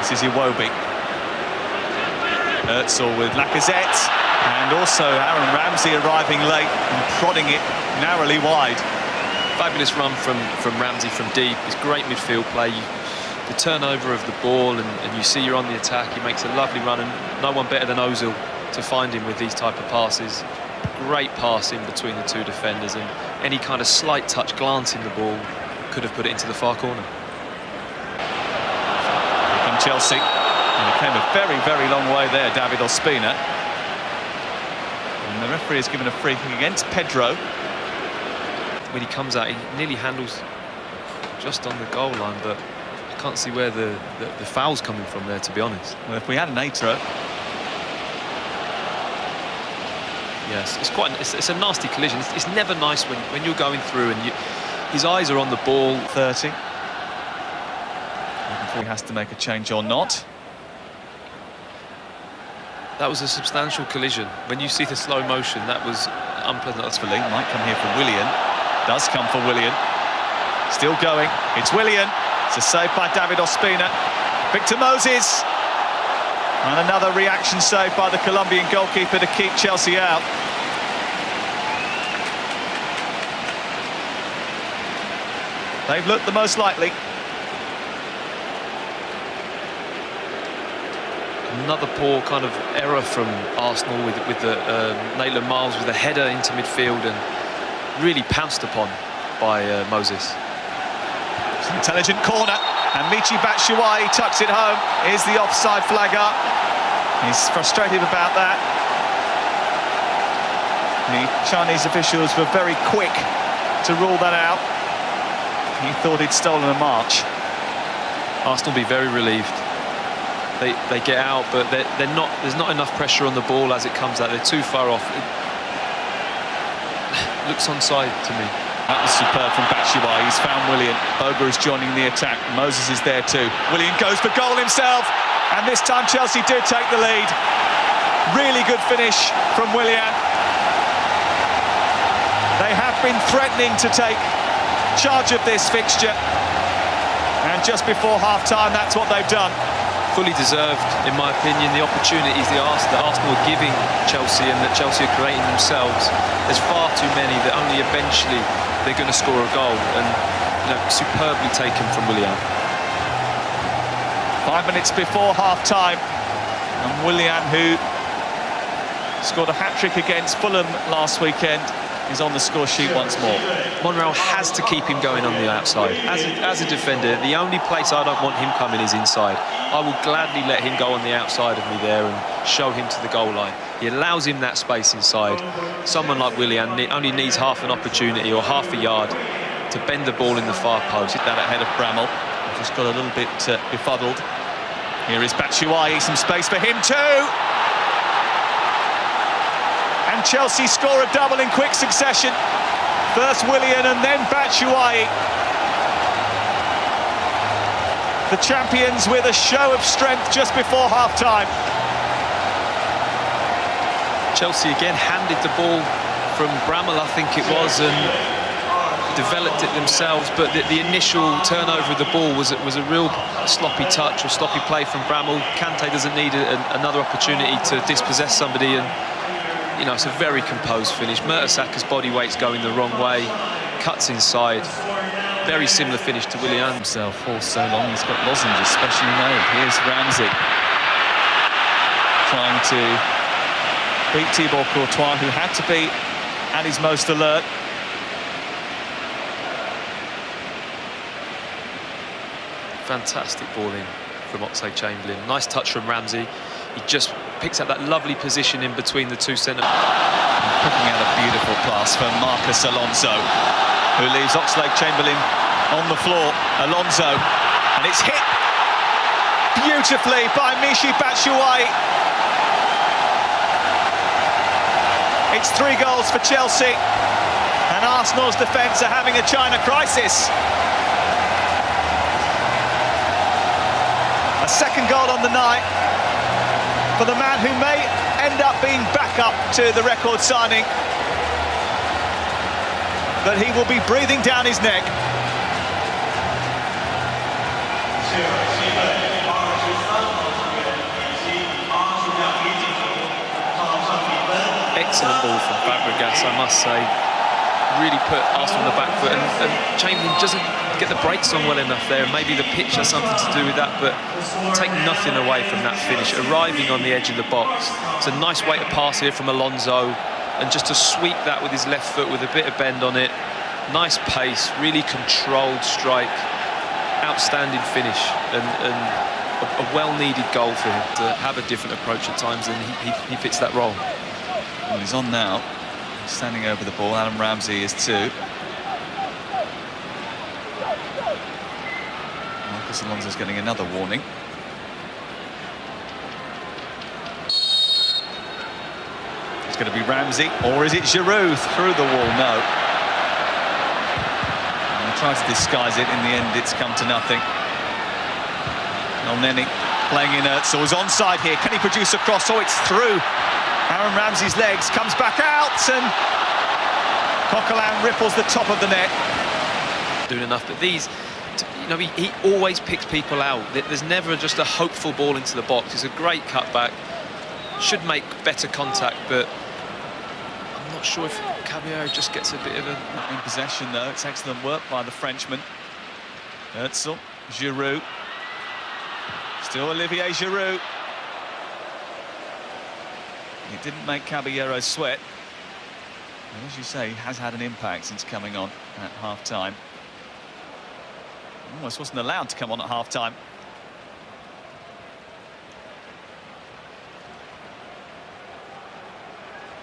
This is Iwobi. Özil with Lacazette, and also Aaron Ramsey arriving late and prodding it narrowly wide. Fabulous run from Ramsey from deep. It's great midfield play. The turnover of the ball, and you see you're on the attack. He makes a lovely run, and no one better than Özil to find him with these type of passes. Great pass in between the two defenders, and any kind of slight touch, glancing the ball, could have put it into the far corner. Here come Chelsea, and it came a very, very long way there, David Ospina. And the referee has given a free kick against Pedro. When he comes out, he nearly handles just on the goal line, but I can't see where the foul's coming from there, to be honest. Well, if we had an Atro. Yes, it's a nasty collision. It's never nice when you're going through and his eyes are on the ball. 30. If he has to make a change or not. That was a substantial collision. When you see the slow motion, that was unpleasant. That's for Lee. Might come here for Willian. Does come for Willian. Still going. It's Willian. It's a save by David Ospina. Victor Moses. And another reaction save by the Colombian goalkeeper to keep Chelsea out. They've looked the most likely. Another poor kind of error from Arsenal with Maitland Miles with a header into midfield and really pounced upon by Moses. It's an intelligent corner, and Michy Batshuayi tucks it home. Here's the offside flag up. He's frustrated about that. The Chinese officials were very quick to rule that out. He thought he'd stolen a march. Arsenal will be very relieved. They get out, but they're not. There's not enough pressure on the ball as it comes out. They're too far off. It looks onside to me. That was superb from Batshuayi. He's found Willian. Boga is joining the attack. Moses is there too. Willian goes for goal himself, and this time Chelsea did take the lead. Really good finish from Willian. They have been threatening to take charge of this fixture, and just before half-time, that's what they've done. Fully deserved, in my opinion, the opportunities that Arsenal are giving Chelsea and that Chelsea are creating themselves. There's far too many that only eventually they're going to score a goal, and superbly taken from Willian. 5 minutes before half-time, and Willian, who scored a hat-trick against Fulham last weekend, is on the score sheet once more. Monreal has to keep him going on the outside. As a defender, the only place I don't want him coming is inside. I will gladly let him go on the outside of me there and show him to the goal line. He allows him that space inside. Someone like Willian only needs half an opportunity or half a yard to bend the ball in the far post. Hit that ahead of Bramall. Just got a little bit befuddled. Here is Batshuayi, some space for him too. And Chelsea score a double in quick succession. First Willian and then Batshuayi. The champions with a show of strength just before half-time. Chelsea again handed the ball from Bramall, I think it was, and developed it themselves, but the initial turnover of the ball was a real sloppy touch or sloppy play from Bramall. Kante doesn't need another opportunity to dispossess somebody, and it's a very composed finish. Mertesacker's body weight's going the wrong way, cuts inside. Very similar finish to Willian. Himself for so long, he's got lozenges specially made. Here's Ramsey trying to beat Thibaut Courtois, who had to be at his most alert. Fantastic ball in from Oxlade-Chamberlain. Nice touch from Ramsey. He just picks up that lovely position in between the two centre. Picking out a beautiful pass from Marcus Alonso, who leaves Oxlade-Chamberlain on the floor. Alonso, and it's hit beautifully by Michy Batshuayi. It's 3 goals for Chelsea, and Arsenal's defence are having a China crisis. A second goal on the night for the man who may end up being back up to the record signing, but he will be breathing down his neck. excellent ball from Fabregas, I must say. Really put Arsenal on the back foot, and Chamberlain doesn't get the brakes on well enough there, and maybe the pitch has something to do with that, but take nothing away from that finish, arriving on the edge of the box. It's a nice way to pass here from Alonso, and just to sweep that with his left foot with a bit of bend on it. Nice pace, really controlled strike, outstanding finish, and a well-needed goal for him to have a different approach at times, and he fits that role. Well, he's on now. He's standing over the ball. Adam Ramsey is too. Marcos Alonso's getting another warning. It's going to be Ramsey, or is it Giroud through the wall? No. And he tries to disguise it. In the end, it's come to nothing. Elneny playing in Özil. He's onside here. Can he produce a cross? Oh, it's through Aaron Ramsey's legs. Comes back out, and Coquelin ripples the top of the net. Doing enough, but these, you know, he always picks people out. There's never just a hopeful ball into the box. It's a great cutback. Should make better contact, but I'm not sure if Caballero just gets a bit of a... In possession, though. It's excellent work by the Frenchman. Özil, Giroud. Still Olivier Giroud. It didn't make Caballero sweat. And as you say, he has had an impact since coming on at half-time. Almost wasn't allowed to come on at half-time.